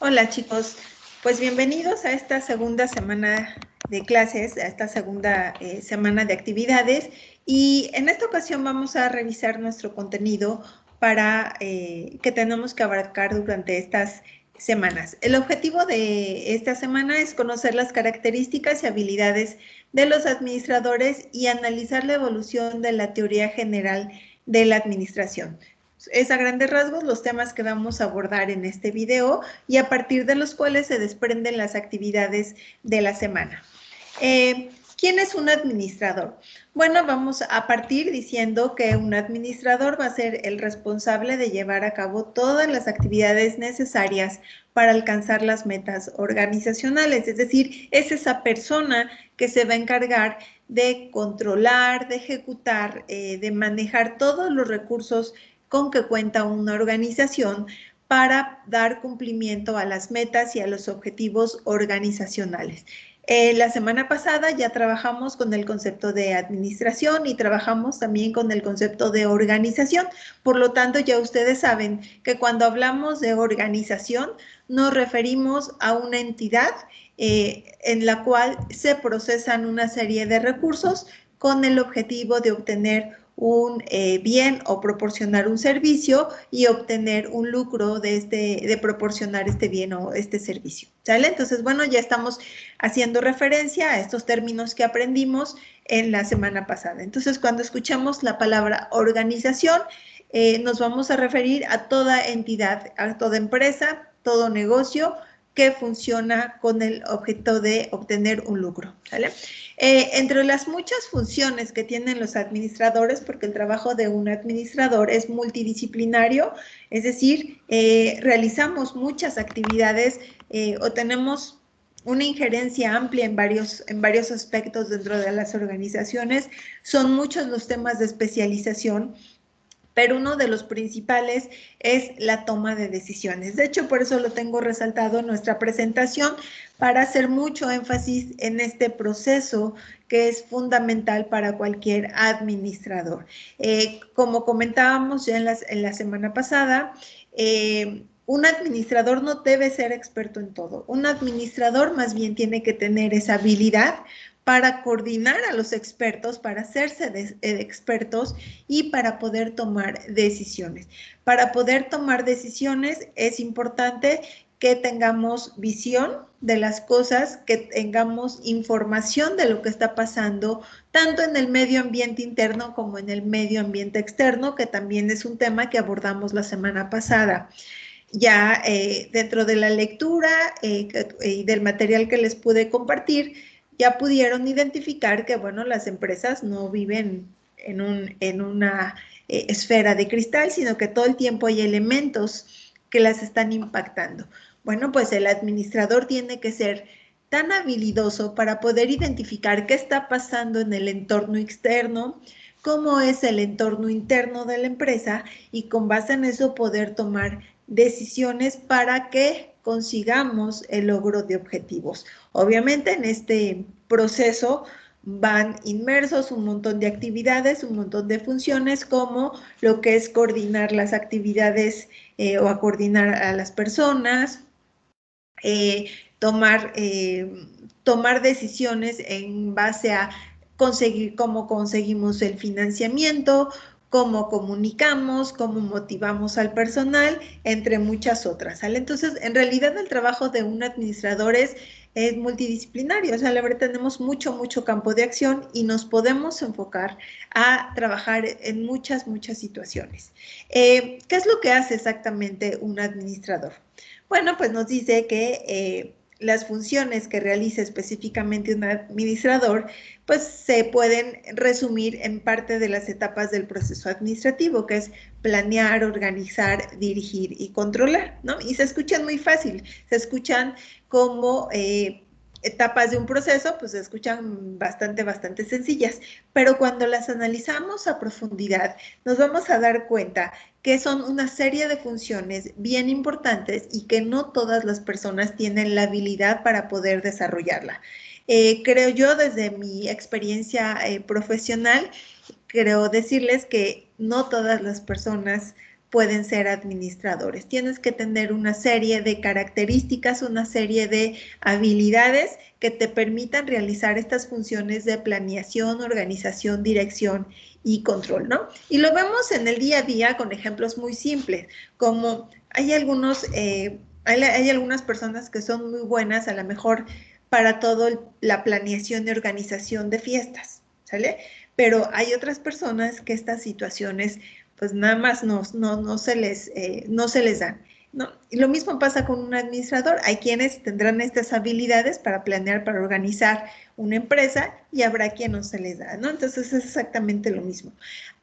Hola chicos, pues bienvenidos a esta segunda semana de clases, a esta segunda semana de actividades, y en esta ocasión vamos a revisar nuestro contenido para que tenemos que abarcar durante estas semanas. El objetivo de esta semana es conocer las características y habilidades de los administradores y analizar la evolución de la teoría general de la administración. Es a grandes rasgos los temas que vamos a abordar en este video y a partir de los cuales se desprenden las actividades de la semana. ¿Quién es un administrador? Bueno, vamos a partir diciendo que un administrador va a ser el responsable de llevar a cabo todas las actividades necesarias para alcanzar las metas organizacionales, es decir, es esa persona que se va a encargar de controlar, de ejecutar, de manejar todos los recursos con que cuenta una organización para dar cumplimiento a las metas y a los objetivos organizacionales. La semana pasada ya trabajamos con el concepto de administración y trabajamos también con el concepto de organización. Por lo tanto, ya ustedes saben que cuando hablamos de organización nos referimos a una entidad en la cual se procesan una serie de recursos con el objetivo de obtener un bien o proporcionar un servicio y obtener un lucro de proporcionar este bien o este servicio, ¿sale? Entonces, bueno, ya estamos haciendo referencia a estos términos que aprendimos en la semana pasada. Entonces, cuando escuchamos la palabra organización, nos vamos a referir a toda entidad, a toda empresa, todo negocio que funciona con el objeto de obtener un lucro, ¿vale? Entre las muchas funciones que tienen los administradores, porque el trabajo de un administrador es multidisciplinario, es decir, realizamos muchas actividades o tenemos una injerencia amplia en varios aspectos dentro de las organizaciones, son muchos los temas de especialización, pero uno de los principales es la toma de decisiones. De hecho, por eso lo tengo resaltado en nuestra presentación, para hacer mucho énfasis en este proceso que es fundamental para cualquier administrador. Como comentábamos ya en la semana pasada, un administrador no debe ser experto en todo. Un administrador más bien tiene que tener esa habilidad para coordinar a los expertos, para hacerse de expertos y para poder tomar decisiones. Para poder tomar decisiones es importante que tengamos visión de las cosas, que tengamos información de lo que está pasando, tanto en el medio ambiente interno como en el medio ambiente externo, que también es un tema que abordamos la semana pasada. Ya dentro de la lectura y del material que les pude compartir, ya pudieron identificar que, bueno, las empresas no viven en una esfera de cristal, sino que todo el tiempo hay elementos que las están impactando. Bueno, pues el administrador tiene que ser tan habilidoso para poder identificar qué está pasando en el entorno externo, cómo es el entorno interno de la empresa y con base en eso poder tomar decisiones para que consigamos el logro de objetivos. Obviamente en este proceso van inmersos un montón de actividades, un montón de funciones, como lo que es coordinar las actividades o a coordinar a las personas, eh, tomar, tomar decisiones en base a conseguir cómo conseguimos el financiamiento, cómo comunicamos, cómo motivamos al personal, entre muchas otras, ¿sale? Entonces, en realidad el trabajo de un administrador es multidisciplinario, o sea, la verdad tenemos mucho campo de acción y nos podemos enfocar a trabajar en muchas situaciones. ¿Qué es lo que hace exactamente un administrador? Bueno, pues nos dice que las funciones que realiza específicamente un administrador, pues se pueden resumir en parte de las etapas del proceso administrativo, que es planear, organizar, dirigir y controlar, ¿no? Y se escuchan muy fácil, se escuchan como etapas de un proceso, pues se escuchan bastante sencillas, pero cuando las analizamos a profundidad, nos vamos a dar cuenta que son una serie de funciones bien importantes y que no todas las personas tienen la habilidad para poder desarrollarla. Creo yo, desde mi experiencia profesional, creo decirles que no todas las personas pueden ser administradores. Tienes que tener una serie de características, una serie de habilidades que te permitan realizar estas funciones de planeación, organización, dirección y control, ¿no? Y lo vemos en el día a día con ejemplos muy simples, como hay algunas personas que son muy buenas, a lo mejor para todo la planeación y organización de fiestas, ¿sale? Pero hay otras personas que estas situaciones pues nada más no se les dan, ¿no? Y lo mismo pasa con un administrador. Hay quienes tendrán estas habilidades para planear, para organizar una empresa y habrá quien no se les da, ¿no? Entonces es exactamente lo mismo.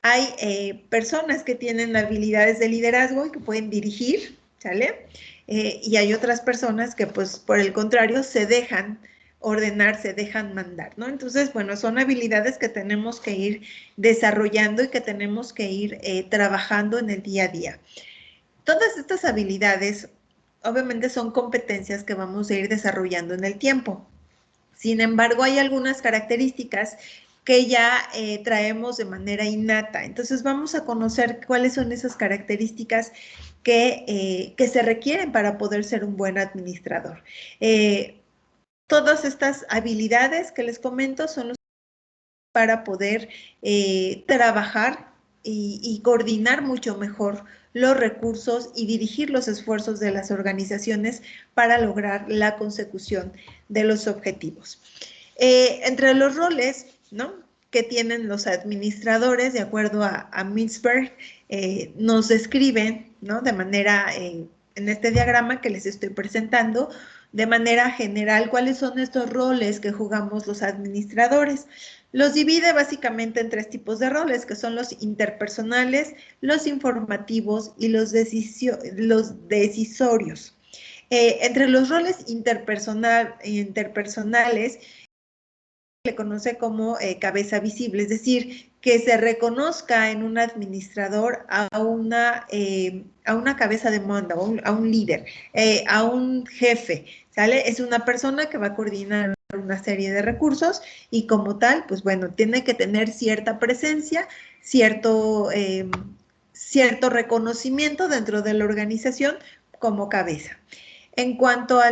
Hay personas que tienen habilidades de liderazgo y que pueden dirigir, ¿sale? Y hay otras personas que pues por el contrario se dejan ordenar, se dejan mandar, ¿no? Entonces, bueno, son habilidades que tenemos que ir desarrollando y que tenemos que ir trabajando en el día a día. Todas estas habilidades, obviamente, son competencias que vamos a ir desarrollando en el tiempo. Sin embargo, hay algunas características que ya traemos de manera innata. Entonces, vamos a conocer cuáles son esas características que se requieren para poder ser un buen administrador. Todas estas habilidades que les comento son los para poder trabajar y coordinar mucho mejor los recursos y dirigir los esfuerzos de las organizaciones para lograr la consecución de los objetivos. Entre los roles, ¿no?, que tienen los administradores, de acuerdo a Milsberg, nos describen, ¿no?, de manera, en este diagrama que les estoy presentando, de manera general, cuáles son estos roles que jugamos los administradores. Los divide básicamente en 3 tipos de roles, que son los interpersonales, los informativos y los decisorios. Entre los roles interpersonales, le conoce como cabeza visible, es decir, que se reconozca en un administrador a una cabeza de mando, a un líder, a un jefe, ¿sale? Es una persona que va a coordinar una serie de recursos y como tal, pues bueno, tiene que tener cierta presencia, cierto reconocimiento dentro de la organización como cabeza. En cuanto a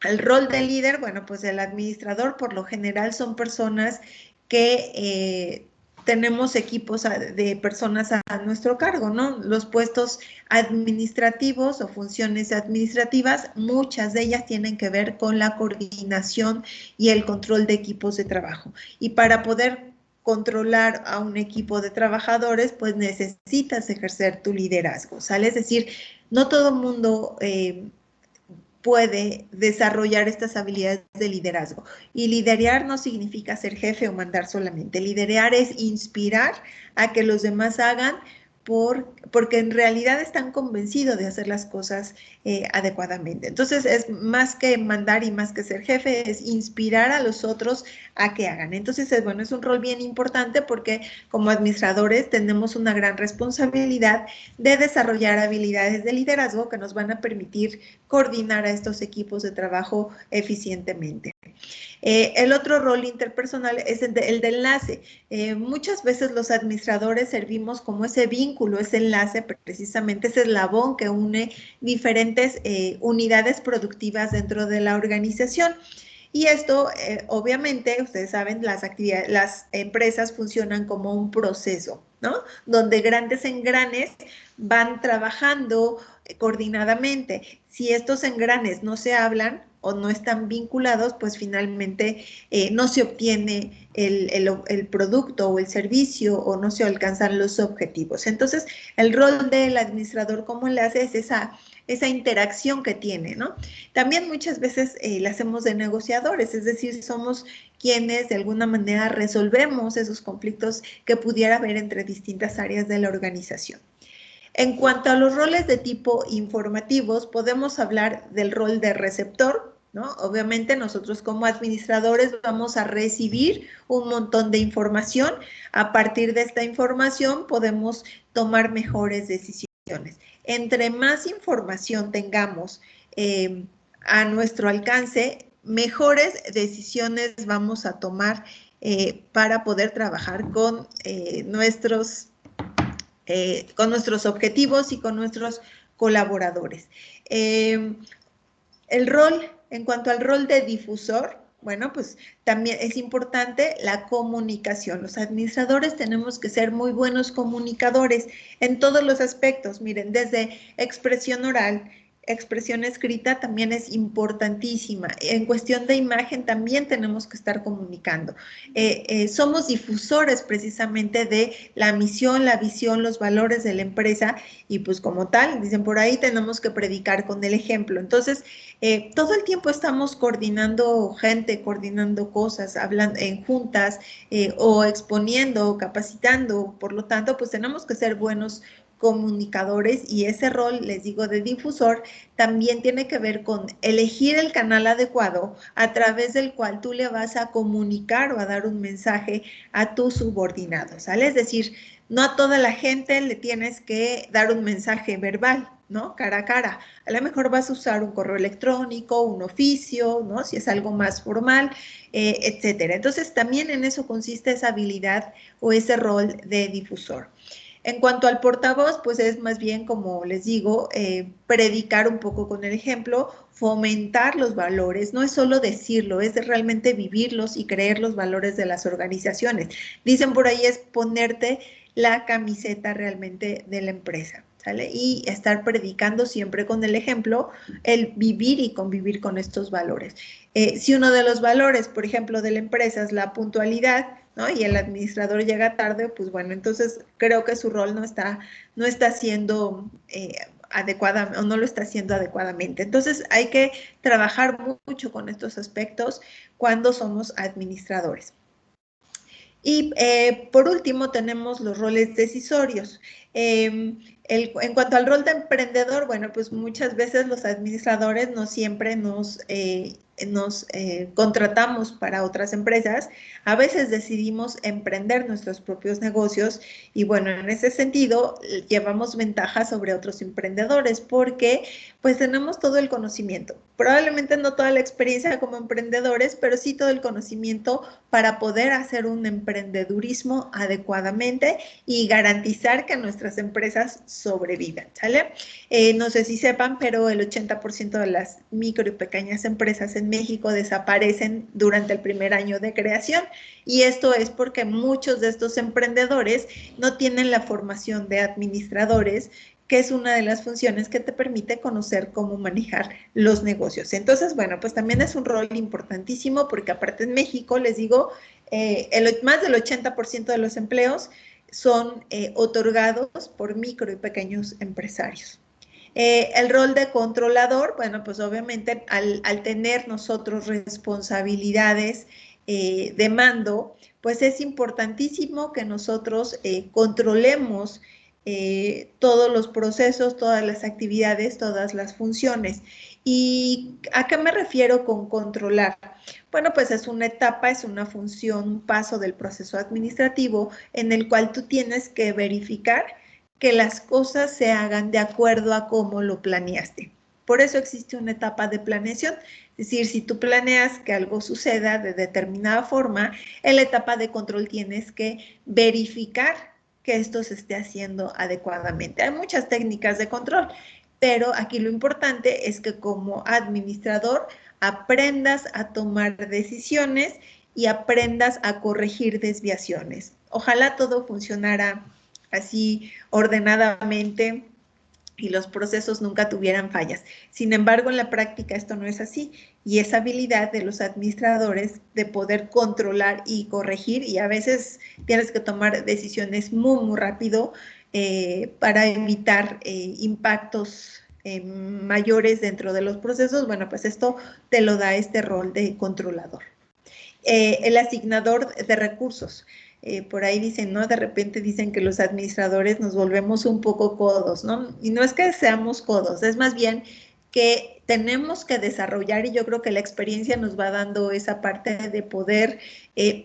al rol de líder, bueno, pues el administrador por lo general son personas que tenemos equipos de personas a nuestro cargo, ¿no? Los puestos administrativos o funciones administrativas, muchas de ellas tienen que ver con la coordinación y el control de equipos de trabajo. Y para poder controlar a un equipo de trabajadores, pues necesitas ejercer tu liderazgo, ¿sale? Es decir, no todo el mundo puede desarrollar estas habilidades de liderazgo. Y liderar no significa ser jefe o mandar solamente. Liderar es inspirar a que los demás hagan porque en realidad están convencidos de hacer las cosas adecuadamente. Entonces, es más que mandar y más que ser jefe, es inspirar a los otros a que hagan. Entonces, bueno, es un rol bien importante porque como administradores tenemos una gran responsabilidad de desarrollar habilidades de liderazgo que nos van a permitir coordinar a estos equipos de trabajo eficientemente. El otro rol interpersonal es el de enlace. Muchas veces los administradores servimos como ese vínculo, ese enlace, precisamente ese eslabón que une diferentes unidades productivas dentro de la organización. Y esto, obviamente, ustedes saben, las empresas funcionan como un proceso, ¿no? Donde grandes engranes van trabajando coordinadamente. Si estos engranes no se hablan o no están vinculados, pues finalmente no se obtiene el producto o el servicio o no se alcanzan los objetivos. Entonces, el rol del administrador como enlace es esa interacción que tiene, ¿no? También muchas veces la hacemos de negociadores, es decir, somos quienes de alguna manera resolvemos esos conflictos que pudiera haber entre distintas áreas de la organización. En cuanto a los roles de tipo informativos, podemos hablar del rol de receptor, ¿no? Obviamente nosotros como administradores vamos a recibir un montón de información. A partir de esta información podemos tomar mejores decisiones. Entre más información tengamos a nuestro alcance, mejores decisiones vamos a tomar para poder trabajar con nuestros con nuestros objetivos y con nuestros colaboradores. El rol, en cuanto al rol de difusor, bueno, pues también es importante la comunicación. Los administradores tenemos que ser muy buenos comunicadores en todos los aspectos. Miren, desde expresión oral, expresión escrita también es importantísima. En cuestión de imagen también tenemos que estar comunicando. Somos difusores precisamente de la misión, la visión, los valores de la empresa y pues como tal, dicen por ahí, tenemos que predicar con el ejemplo. Entonces, todo el tiempo estamos coordinando gente, coordinando cosas, hablando en juntas o exponiendo o capacitando. Por lo tanto, pues tenemos que ser buenos comunicadores y ese rol, les digo, de difusor, también tiene que ver con elegir el canal adecuado a través del cual tú le vas a comunicar o a dar un mensaje a tus subordinados, ¿sale? Es decir, no a toda la gente le tienes que dar un mensaje verbal, ¿no? Cara a cara. A lo mejor vas a usar un correo electrónico, un oficio, ¿no? Si es algo más formal, etcétera. Entonces, también en eso consiste esa habilidad o ese rol de difusor. En cuanto al portavoz, pues es más bien, como les digo, predicar un poco con el ejemplo, fomentar los valores, no es solo decirlo, es realmente vivirlos y creer los valores de las organizaciones. Dicen por ahí es ponerte la camiseta realmente de la empresa, ¿sale? Y estar predicando siempre con el ejemplo, el vivir y convivir con estos valores. Si uno de los valores, por ejemplo, de la empresa es la puntualidad, ¿no? Y el administrador llega tarde, pues bueno, entonces creo que su rol no está siendo adecuada o no lo está haciendo adecuadamente. Entonces hay que trabajar mucho con estos aspectos cuando somos administradores. Y por último tenemos los roles decisorios. En cuanto al rol de emprendedor, bueno, pues muchas veces los administradores no siempre nos contratamos para otras empresas. A veces decidimos emprender nuestros propios negocios y bueno, en ese sentido llevamos ventaja sobre otros emprendedores porque pues tenemos todo el conocimiento. Probablemente no toda la experiencia como emprendedores, pero sí todo el conocimiento para poder hacer un emprendedurismo adecuadamente y garantizar que nuestras empresas sobrevivan, ¿sale? No sé si sepan, pero el 80% de las micro y pequeñas empresas en México desaparecen durante el primer año de creación y esto es porque muchos de estos emprendedores no tienen la formación de administradores, que es una de las funciones que te permite conocer cómo manejar los negocios. Entonces, bueno, pues también es un rol importantísimo porque aparte en México, les digo, más del 80% de los empleos son otorgados por micro y pequeños empresarios. El rol de controlador, bueno, pues obviamente al tener nosotros responsabilidades de mando, pues es importantísimo que nosotros controlemos todos los procesos, todas las actividades, todas las funciones. ¿Y a qué me refiero con controlar? Bueno, pues es una etapa, es una función, un paso del proceso administrativo en el cual tú tienes que verificar que las cosas se hagan de acuerdo a cómo lo planeaste. Por eso existe una etapa de planeación. Es decir, si tú planeas que algo suceda de determinada forma, en la etapa de control tienes que verificar que esto se esté haciendo adecuadamente. Hay muchas técnicas de control, pero aquí lo importante es que como administrador aprendas a tomar decisiones y aprendas a corregir desviaciones. Ojalá todo funcionara así ordenadamente y los procesos nunca tuvieran fallas. Sin embargo, en la práctica esto no es así y esa habilidad de los administradores de poder controlar y corregir y a veces tienes que tomar decisiones muy rápido para evitar impactos mayores dentro de los procesos. Bueno, pues esto te lo da este rol de controlador. El asignador de recursos. Por ahí dicen, ¿no? De repente dicen que los administradores nos volvemos un poco codos, ¿no? Y no es que seamos codos, es más bien que tenemos que desarrollar, y yo creo que la experiencia nos va dando esa parte de poder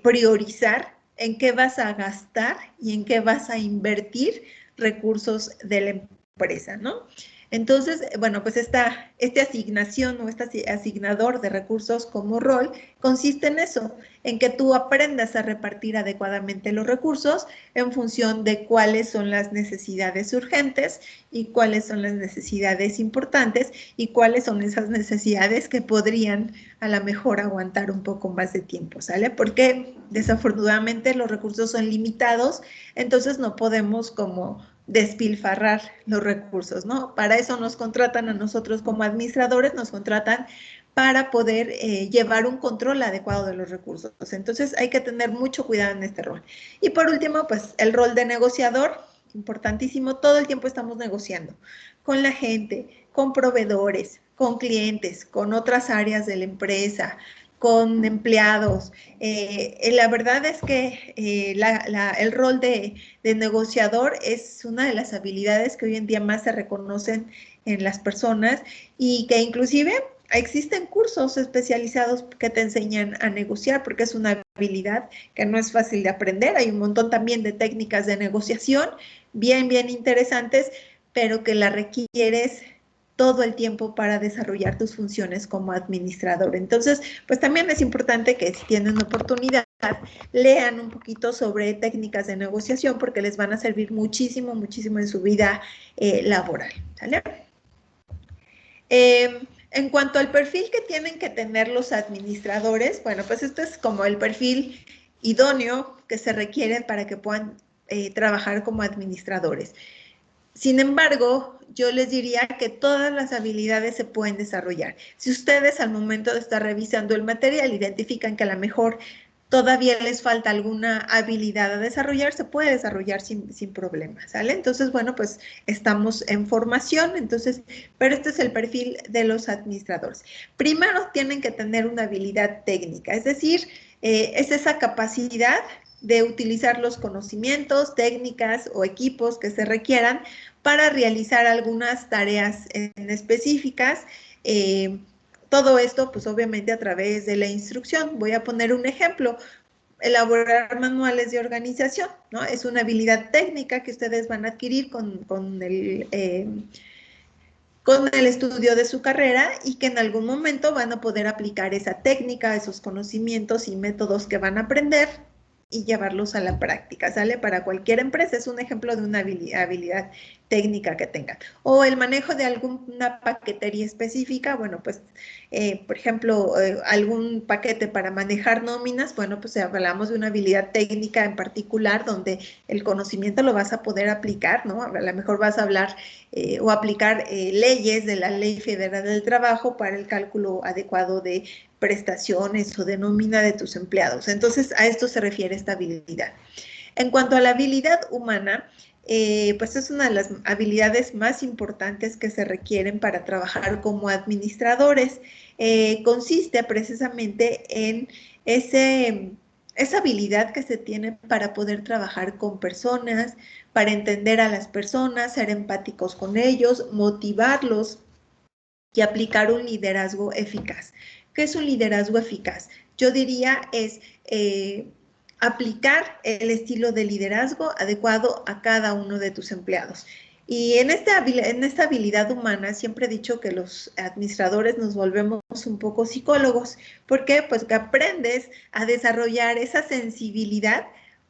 priorizar en qué vas a gastar y en qué vas a invertir recursos de la empresa, ¿no? Entonces, bueno, pues esta asignación o este asignador de recursos como rol consiste en eso, en que tú aprendas a repartir adecuadamente los recursos en función de cuáles son las necesidades urgentes y cuáles son las necesidades importantes y cuáles son esas necesidades que podrían a lo mejor aguantar un poco más de tiempo, ¿sale? Porque desafortunadamente los recursos son limitados, entonces no podemos como despilfarrar los recursos, ¿no? Para eso nos contratan a nosotros como administradores, nos contratan para poder llevar un control adecuado de los recursos. Entonces hay que tener mucho cuidado en este rol. Y por último, pues el rol de negociador, importantísimo, todo el tiempo estamos negociando con la gente, con proveedores, con clientes, con otras áreas de la empresa, con empleados. La verdad es que el rol de negociador es una de las habilidades que hoy en día más se reconocen en las personas y que inclusive existen cursos especializados que te enseñan a negociar porque es una habilidad que no es fácil de aprender. Hay un montón también de técnicas de negociación bien interesantes, pero que la requieres todo el tiempo para desarrollar tus funciones como administrador. Entonces, pues también es importante que si tienen oportunidad, lean un poquito sobre técnicas de negociación porque les van a servir muchísimo en su vida laboral, ¿sale? En cuanto al perfil que tienen que tener los administradores, bueno, pues esto es como el perfil idóneo que se requiere para que puedan trabajar como administradores. Sin embargo, yo les diría que todas las habilidades se pueden desarrollar. Si ustedes al momento de estar revisando el material identifican que a lo mejor todavía les falta alguna habilidad a desarrollar, se puede desarrollar sin problemas, ¿sale? Entonces, bueno, pues estamos en formación, entonces, pero este es el perfil de los administradores. Primero tienen que tener una habilidad técnica, es decir, es esa capacidad de utilizar los conocimientos, técnicas o equipos que se requieran para realizar algunas tareas en específicas. Todo esto, pues obviamente a través de la instrucción. Voy a poner un ejemplo. Elaborar manuales de organización, ¿no? Es una habilidad técnica que ustedes van a adquirir con el estudio de su carrera y que en algún momento van a poder aplicar esa técnica, esos conocimientos y métodos que van a aprender y llevarlos a la práctica, ¿sale? Para cualquier empresa es un ejemplo de una habilidad técnica que tengan. O el manejo de alguna paquetería específica, bueno, pues, por ejemplo, algún paquete para manejar nóminas, bueno, pues hablamos de una habilidad técnica en particular donde el conocimiento lo vas a poder aplicar, ¿no? A lo mejor vas a hablar o aplicar leyes de la Ley Federal del Trabajo para el cálculo adecuado de prestaciones o de nómina de tus empleados. Entonces, a esto se refiere esta habilidad. En cuanto a la habilidad humana, pues es una de las habilidades más importantes que se requieren para trabajar como administradores. Consiste precisamente en esa habilidad que se tiene para poder trabajar con personas, para entender a las personas, ser empáticos con ellos, motivarlos y aplicar un liderazgo eficaz. ¿Qué es un liderazgo eficaz? Yo diría es aplicar el estilo de liderazgo adecuado a cada uno de tus empleados. Y en esta habilidad humana siempre he dicho que los administradores nos volvemos un poco psicólogos. ¿Por qué? Pues que aprendes a desarrollar esa sensibilidad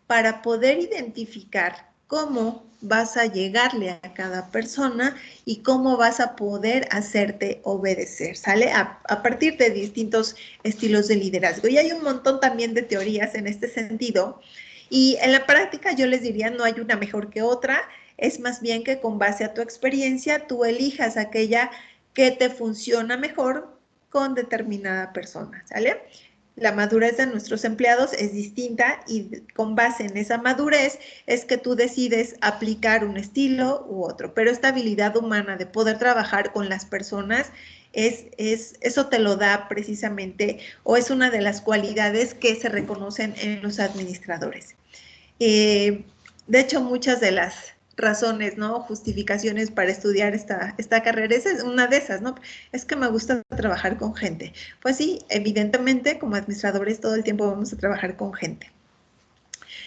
para poder identificar cómo vas a llegarle a cada persona y cómo vas a poder hacerte obedecer, ¿sale? A partir de distintos estilos de liderazgo. Y hay un montón también de teorías en este sentido. Y en la práctica yo les diría, no hay una mejor que otra, es más bien que con base a tu experiencia tú elijas aquella que te funciona mejor con determinada persona, ¿sale? La madurez de nuestros empleados es distinta y con base en esa madurez es que tú decides aplicar un estilo u otro. Pero esta habilidad humana de poder trabajar con las personas, eso te lo da precisamente o es una de las cualidades que se reconocen en los administradores. De hecho, muchas de las razones, ¿no? Justificaciones para estudiar esta carrera, esa es una de esas, ¿no? Es que me gusta trabajar con gente. Pues sí, evidentemente, como administradores todo el tiempo vamos a trabajar con gente.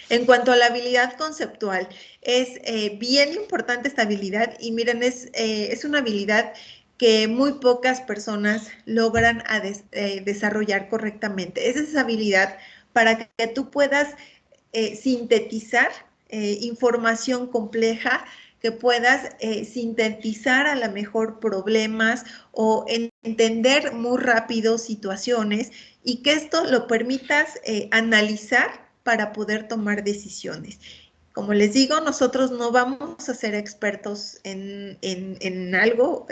En cuanto a la habilidad conceptual, es bien importante esta habilidad y miren, es una habilidad que muy pocas personas logran desarrollar correctamente. Es esa habilidad para que tú puedas sintetizar información compleja, que puedas sintetizar a lo mejor problemas o entender muy rápido situaciones y que esto lo permitas analizar para poder tomar decisiones. Como les digo, nosotros no vamos a ser expertos en algo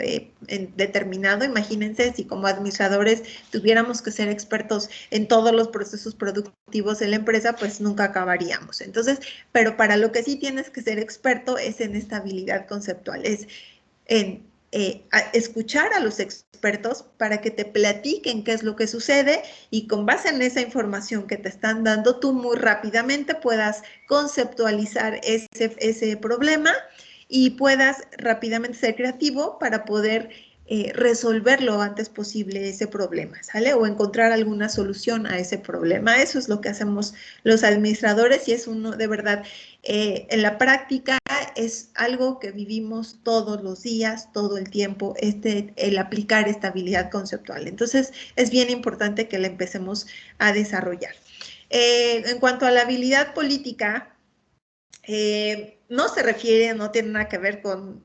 determinado. Imagínense si como administradores tuviéramos que ser expertos en todos los procesos productivos de la empresa, pues nunca acabaríamos. Entonces, pero para lo que sí tienes que ser experto es en esta habilidad conceptual, es en escuchar a los expertos para que te platiquen qué es lo que sucede y con base en esa información que te están dando, tú muy rápidamente puedas conceptualizar ese problema y puedas rápidamente ser creativo para poder resolver lo antes posible ese problema, ¿sale? O encontrar alguna solución a ese problema. Eso es lo que hacemos los administradores y es uno, de verdad, en la práctica es algo que vivimos todos los días, todo el tiempo, el aplicar esta habilidad conceptual. Entonces, es bien importante que la empecemos a desarrollar. En cuanto a la habilidad política, no se refiere, no tiene nada que ver con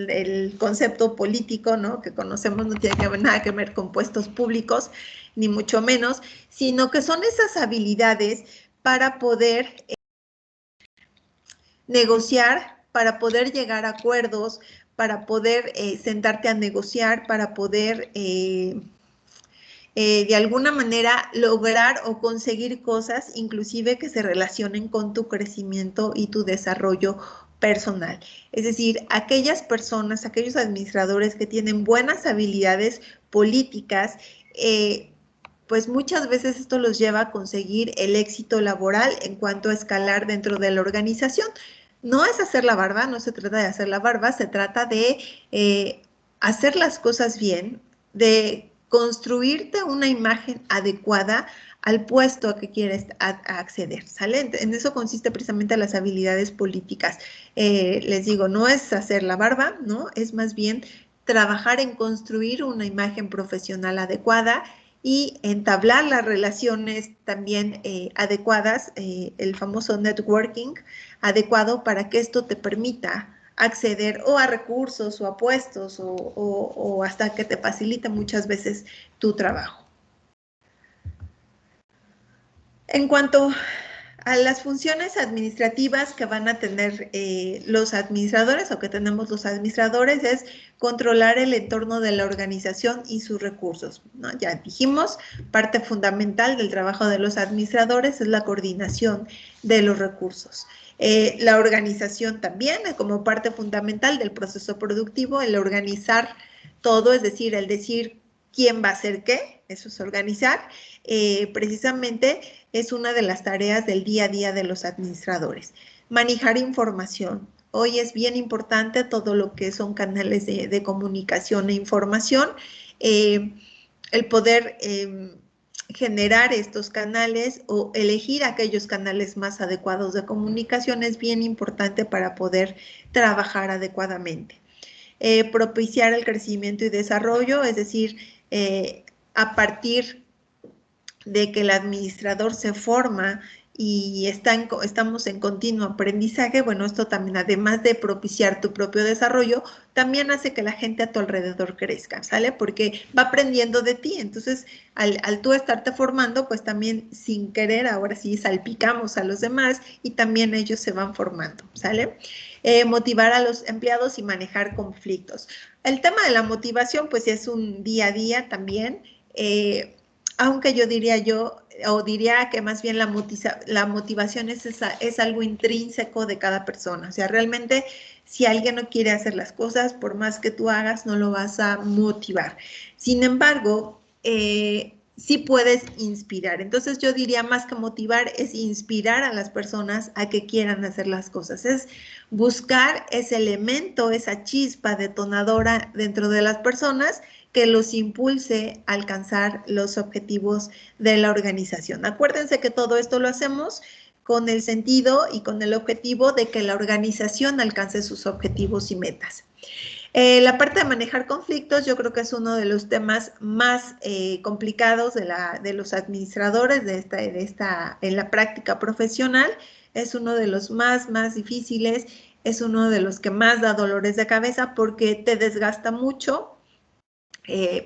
el concepto político, ¿no? Que conocemos, no tiene nada que ver con puestos públicos, ni mucho menos, sino que son esas habilidades para poder negociar, para poder llegar a acuerdos, para poder sentarte a negociar, para poder de alguna manera lograr o conseguir cosas, inclusive que se relacionen con tu crecimiento y tu desarrollo personal. Es decir, aquellas personas, aquellos administradores que tienen buenas habilidades políticas, pues muchas veces esto los lleva a conseguir el éxito laboral en cuanto a escalar dentro de la organización. No es hacer la barba, no se trata de hacer la barba, se trata de hacer las cosas bien, de construirte una imagen adecuada al puesto a que quieres acceder, ¿sale? En eso consiste precisamente las habilidades políticas. Les digo, no es hacer la barba, ¿no? Es más bien trabajar en construir una imagen profesional adecuada y entablar las relaciones también adecuadas, el famoso networking adecuado para que esto te permita acceder o a recursos o a puestos o hasta que te facilite muchas veces tu trabajo. En cuanto a las funciones administrativas que van a tener los administradores o que tenemos los administradores es controlar el entorno de la organización y sus recursos, ¿no? Ya dijimos, parte fundamental del trabajo de los administradores es la coordinación de los recursos. La organización también, como parte fundamental del proceso productivo, el organizar todo, es decir, el decir quién va a hacer qué, eso es organizar, precisamente es una de las tareas del día a día de los administradores. Manejar información. Hoy es bien importante todo lo que son canales de comunicación e información, el poder generar estos canales o elegir aquellos canales más adecuados de comunicación es bien importante para poder trabajar adecuadamente. Propiciar el crecimiento y desarrollo, es decir, a partir de que el administrador se forma y estamos en continuo aprendizaje, bueno, esto también, además de propiciar tu propio desarrollo, también hace que la gente a tu alrededor crezca, ¿sale? Porque va aprendiendo de ti, entonces, al tú estarte formando, pues también sin querer, ahora sí, salpicamos a los demás y también ellos se van formando, ¿sale? Motivar a los empleados y manejar conflictos. El tema de la motivación, pues es un día a día también, aunque yo diría que más bien la motivación es algo intrínseco de cada persona. O sea, realmente si alguien no quiere hacer las cosas, por más que tú hagas, no lo vas a motivar. Sin embargo, sí puedes inspirar. Entonces yo diría más que motivar es inspirar a las personas a que quieran hacer las cosas. Es buscar ese elemento, esa chispa detonadora dentro de las personas que los impulse a alcanzar los objetivos de la organización. Acuérdense que todo esto lo hacemos con el sentido y con el objetivo de que la organización alcance sus objetivos y metas. La parte de manejar conflictos yo creo que es uno de los temas más complicados de los administradores en la práctica profesional. Es uno de los más difíciles, es uno de los que más da dolores de cabeza porque te desgasta mucho.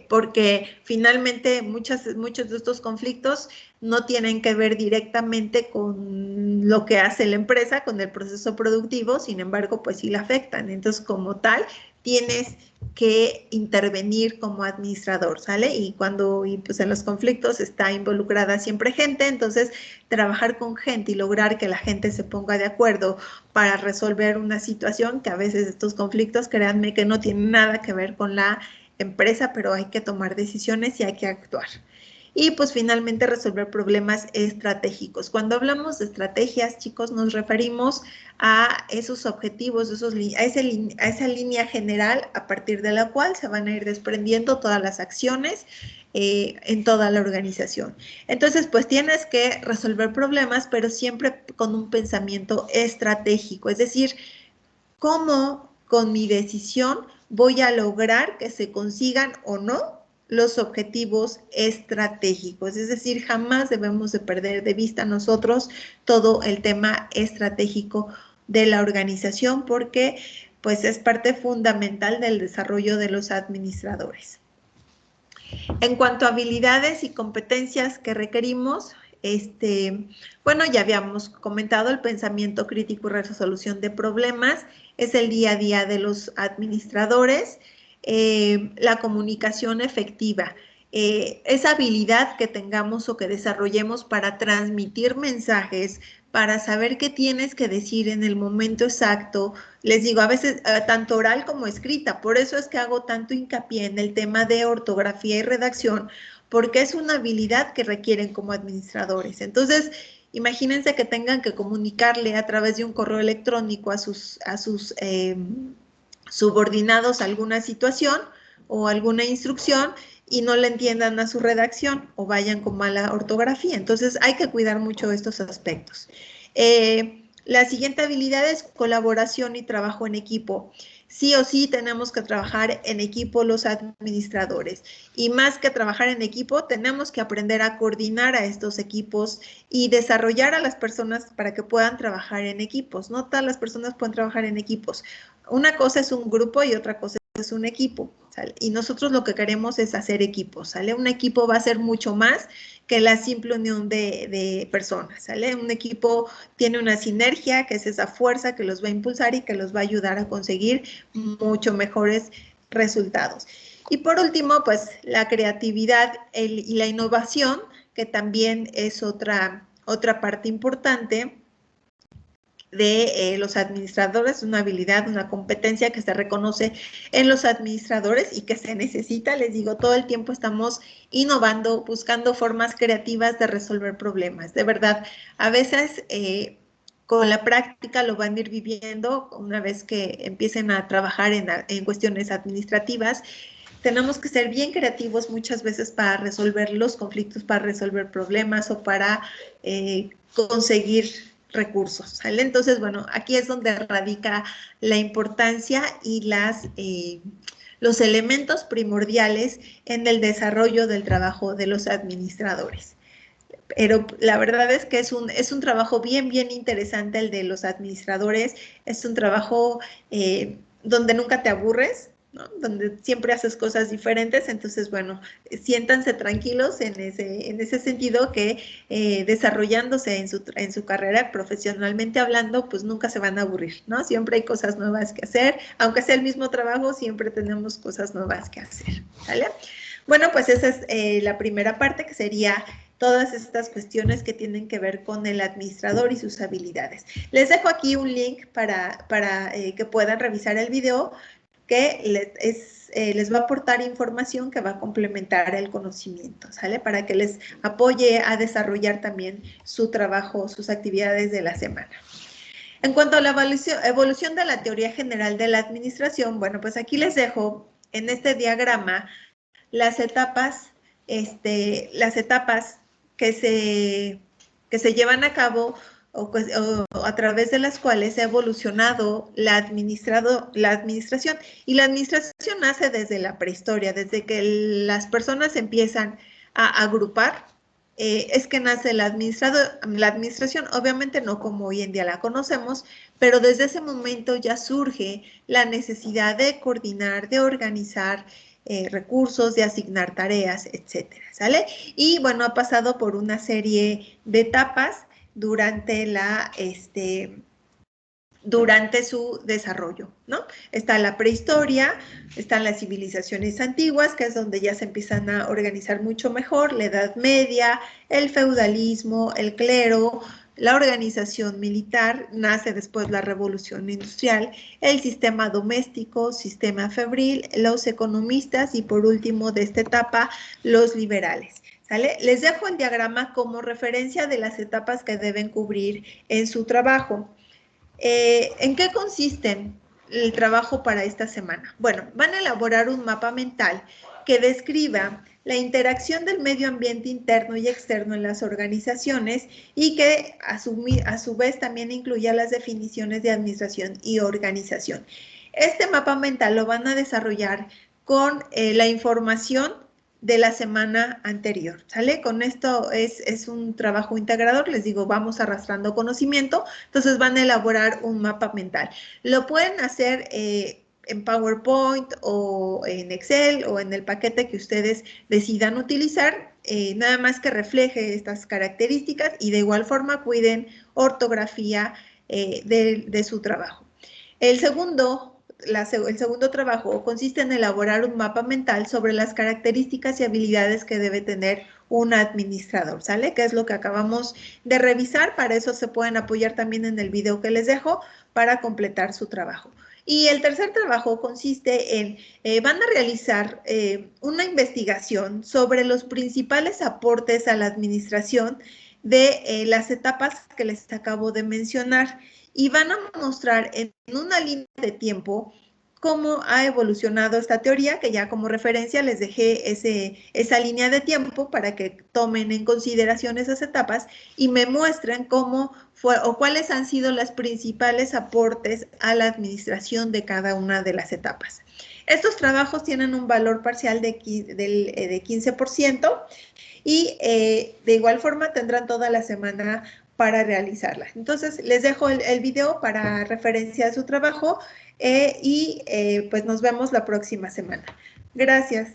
Porque finalmente muchos de estos conflictos no tienen que ver directamente con lo que hace la empresa, con el proceso productivo, sin embargo, pues sí la afectan. Entonces, como tal, tienes que intervenir como administrador, ¿sale? Y pues en los conflictos está involucrada siempre gente, entonces trabajar con gente y lograr que la gente se ponga de acuerdo para resolver una situación, que a veces estos conflictos, créanme que no tienen nada que ver con la empresa, pero hay que tomar decisiones y hay que actuar. Y pues finalmente resolver problemas estratégicos. Cuando hablamos de estrategias, chicos, nos referimos a esos objetivos, a esa línea general a partir de la cual se van a ir desprendiendo todas las acciones en toda la organización. Entonces, pues tienes que resolver problemas, pero siempre con un pensamiento estratégico, es decir, ¿cómo con mi decisión voy a lograr que se consigan o no los objetivos estratégicos? Es decir, jamás debemos de perder de vista nosotros todo el tema estratégico de la organización porque pues es parte fundamental del desarrollo de los administradores. En cuanto a habilidades y competencias que requerimos, bueno, ya habíamos comentado el pensamiento crítico y resolución de problemas, es el día a día de los administradores, la comunicación efectiva, esa habilidad que tengamos o que desarrollemos para transmitir mensajes, para saber qué tienes que decir en el momento exacto. Les digo, a veces tanto oral como escrita, por eso es que hago tanto hincapié en el tema de ortografía y redacción, porque es una habilidad que requieren como administradores. Entonces, imagínense que tengan que comunicarle a través de un correo electrónico a sus subordinados alguna situación o alguna instrucción y no le entiendan a su redacción o vayan con mala ortografía. Entonces, hay que cuidar mucho estos aspectos. La siguiente habilidad es colaboración y trabajo en equipo. Sí o sí tenemos que trabajar en equipo los administradores. Y más que trabajar en equipo, tenemos que aprender a coordinar a estos equipos y desarrollar a las personas para que puedan trabajar en equipos. No todas las personas pueden trabajar en equipos. Una cosa es un grupo y otra cosa es un equipo, ¿sale? Y nosotros lo que queremos es hacer equipos, ¿sale? Un equipo va a ser mucho más que la simple unión de personas, ¿sale? Un equipo tiene una sinergia, que es esa fuerza que los va a impulsar y que los va a ayudar a conseguir mucho mejores resultados. Y por último, pues la creatividad y la innovación, que también es otra parte importante de los administradores, una habilidad, una competencia que se reconoce en los administradores y que se necesita. Les digo, todo el tiempo estamos innovando, buscando formas creativas de resolver problemas. De verdad, a veces con la práctica lo van a ir viviendo una vez que empiecen a trabajar en cuestiones administrativas. Tenemos que ser bien creativos muchas veces para resolver los conflictos, para resolver problemas o para conseguir recursos, ¿sale? Entonces, bueno, aquí es donde radica la importancia y los elementos primordiales en el desarrollo del trabajo de los administradores. Pero la verdad es que es un trabajo bien interesante el de los administradores, es un trabajo donde nunca te aburres, ¿no? Donde siempre haces cosas diferentes, entonces, bueno, siéntanse tranquilos en ese sentido que desarrollándose en su carrera profesionalmente hablando, pues nunca se van a aburrir, ¿no? Siempre hay cosas nuevas que hacer, aunque sea el mismo trabajo, siempre tenemos cosas nuevas que hacer, ¿vale? Bueno, pues esa es la primera parte, que sería todas estas cuestiones que tienen que ver con el administrador y sus habilidades. Les dejo aquí un link para que puedan revisar el video que les va a aportar información que va a complementar el conocimiento, ¿sale? Para que les apoye a desarrollar también su trabajo, sus actividades de la semana. En cuanto a la evolución de la teoría general de la administración, bueno, pues aquí les dejo en este diagrama las etapas que se llevan a cabo o a través de las cuales ha evolucionado la administración. Y la administración nace desde la prehistoria, desde que las personas empiezan a agrupar, es que nace la administración, obviamente no como hoy en día la conocemos, pero desde ese momento ya surge la necesidad de coordinar, de organizar recursos, de asignar tareas, etcétera, ¿sale? Y bueno, ha pasado por una serie de etapas durante durante su desarrollo, ¿no? Está la prehistoria, están las civilizaciones antiguas, que es donde ya se empiezan a organizar mucho mejor, la Edad Media, el feudalismo, el clero, la organización militar, nace después la revolución industrial, el sistema doméstico, sistema febril, los economistas y por último de esta etapa, los liberales. ¿Sale? Les dejo el diagrama como referencia de las etapas que deben cubrir en su trabajo. ¿En qué consiste el trabajo para esta semana? Bueno, van a elaborar un mapa mental que describa la interacción del medio ambiente interno y externo en las organizaciones y que a su vez también incluya las definiciones de administración y organización. Este mapa mental lo van a desarrollar con la información de la semana anterior, ¿sale? Con esto es un trabajo integrador, les digo, vamos arrastrando conocimiento, entonces van a elaborar un mapa mental. Lo pueden hacer en PowerPoint o en Excel o en el paquete que ustedes decidan utilizar, nada más que refleje estas características y de igual forma cuiden ortografía de su trabajo. El segundo trabajo consiste en elaborar un mapa mental sobre las características y habilidades que debe tener un administrador, ¿sale? Que es lo que acabamos de revisar, para eso se pueden apoyar también en el video que les dejo para completar su trabajo. Y el tercer trabajo consiste en, van a realizar una investigación sobre los principales aportes a la administración de las etapas que les acabo de mencionar y van a mostrar en una línea de tiempo cómo ha evolucionado esta teoría, que ya como referencia les dejé esa línea de tiempo para que tomen en consideración esas etapas y me muestren cómo fue o cuáles han sido los principales aportes a la administración de cada una de las etapas. Estos trabajos tienen un valor parcial de 15% y de igual forma tendrán toda la semana para realizarla. Entonces, les dejo el video para referencia a su trabajo y pues nos vemos la próxima semana. Gracias.